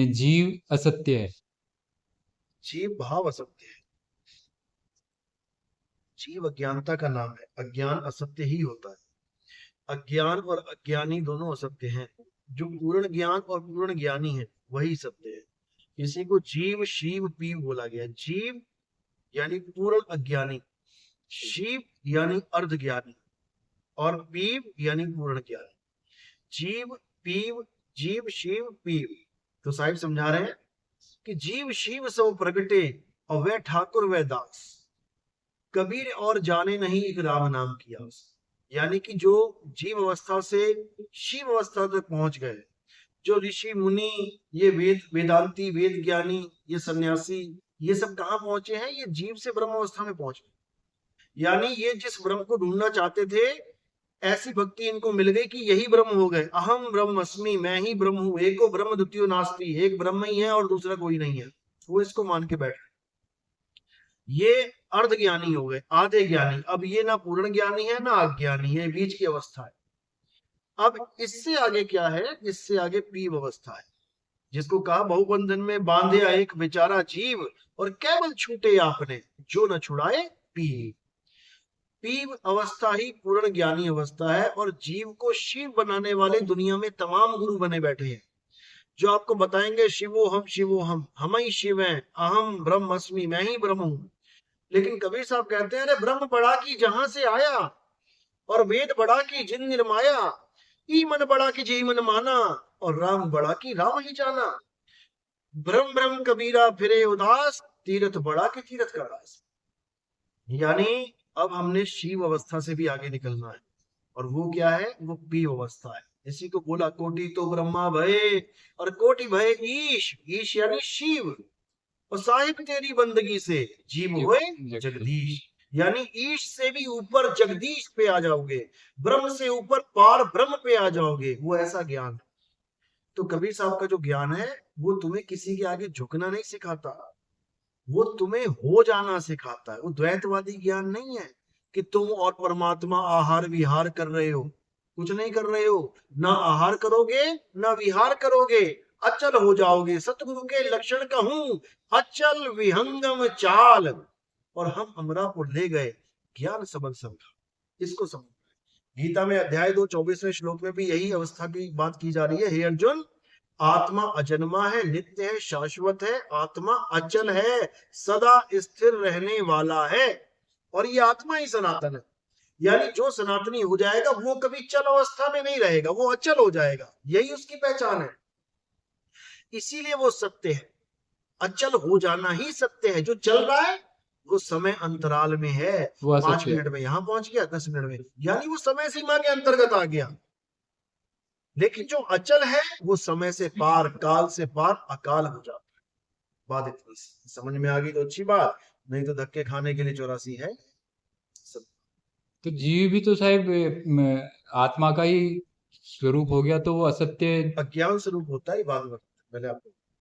जीव असत्य है। जीव भाव असत्य है। जीव अज्ञानता का नाम है, अज्ञान असत्य ही होता है। अज्ञान और अज्ञानी दोनों असत्य हैं। जो पूर्ण ज्ञान और पूर्ण ज्ञानी है वही सत्य है। इसी को जीव शिव पीव बोला गया। जीव यानी पूर्ण अज्ञानी, शिव यानी अर्ध ज्ञानी, और पीव यानी पूर्ण ज्ञानी। जीव पीव, जीव शिव पीव। तो साहिब समझा रहे हैं कि जीव शिव सो प्रगटे और वह ठाकुर वह दास, कबीर और जाने नहीं एक राम नाम किया। यानी कि जो जीव अवस्था से शिव अवस्था तक पहुंच गए, जो ऋषि मुनि, ये वेदांती, वेद ज्ञानी, ये सन्यासी, ये सब कहाँ पहुंचे हैं? ये जीव से ब्रह्म अवस्था में पहुंचे। यानी ये जिस ब्रह्म को ढूंढना चाहते थे, ऐसी भक्ति इनको मिल गई कि यही ब्रह्म हो गए। अहम ब्रह्मस्मि, मैं ही ब्रह्म हूं, एको ब्रह्म द्वितीयो नास्ति, एक ब्रह्म ही है और दूसरा कोई नहीं है। वो इसको मान के बैठे। ये अर्ध ज्ञानी हो गए, आधे ज्ञानी। अब ये ना पूर्ण ज्ञानी है ना अज्ञानी है, बीच की अवस्था है। अब इससे आगे क्या है? इससे आगे पीव अवस्था है, जिसको कहा बहुबंधन में बांधे एक बेचारा जीव, और केवल छूटे आपने जो न छुड़ाए पीव। पीव अवस्था ही पूर्ण ज्ञानी अवस्था है। और जीव को शिव बनाने वाले दुनिया में तमाम गुरु बने बैठे हैं, जो आपको बताएंगे शिवो हम ही शिव हैं, अहम ब्रह्मस्मि, मैं ही ब्रह्म हूं। लेकिन कबीर साहब कहते हैं, अरे ब्रह्म बड़ा की जहां से आया, और वेद बड़ा की जिन निर्माया, ई मन बड़ा की जी मन माना, और राम बड़ा की राम ही जाना। ब्रह्म ब्रह्म कबीरा फिरे उदास, तीर्थ बड़ा की तीर्थ का रास। यानी अब हमने शिव अवस्था से भी आगे निकलना है, और वो क्या है? वो पीव अवस्था है। इसी को बोला कोटि तो ब्रह्मा भय, और कोटि भय ईश। ईश यानी शिव, और साहिब तेरी बंदगी से जीव हुए जगदीश। यानी ईश से भी ऊपर जगदीश पे आ जाओगे, ब्रह्म से ऊपर पार ब्रह्म पे आ जाओगे। वो ऐसा ज्ञान। तो कबीर साहब का जो ज्ञान है, वो तुम्हें किसी के आगे झुकना नहीं सिखाता, वो तुम्हें हो जाना सिखाता है। वो द्वैतवादी ज्ञान नहीं है कि तुम और परमात्मा आहार विहार कर रहे हो। कुछ नहीं कर रहे हो। ना आहार करोगे ना विहार करोगे, अचल हो जाओगे। सतगुरु के लक्षण कहूं, अचल विहंगम चाल। और हम अमरापुर ले गए ज्ञान सबल समझा। इसको समझ। गीता में अध्याय 2 24वें श्लोक में भी यही अवस्था की बात की जा रही है। हे अर्जुन, आत्मा अजन्मा है, नित्य है, शाश्वत है। आत्मा अचल है, सदा स्थिर रहने वाला है, और ये आत्मा ही सनातन है। यानी जो सनातनी हो जाएगा वो कभी चल अवस्था में नहीं रहेगा, वो अचल हो जाएगा। यही उसकी पहचान है। इसीलिए वो सत्य है। अचल हो जाना ही सत्य है। जो चल रहा है वो समय अंतराल में है। 5 मिनट में यहां पहुंच गया, 10 मिनट में, यानी वो समय सीमा के अंतर्गत आ गया। लेकिन जो अचल है वो समय से पार, काल से पार, अकाल हो जाता है। बात इतनी समझ में आ गई तो अच्छी बात, नहीं तो धक्के खाने के लिए 84 है सब। तो जीव भी तो साहब आत्मा का ही स्वरूप हो गया, तो वो असत्य अज्ञान स्वरूप होता है। बात पहले आपको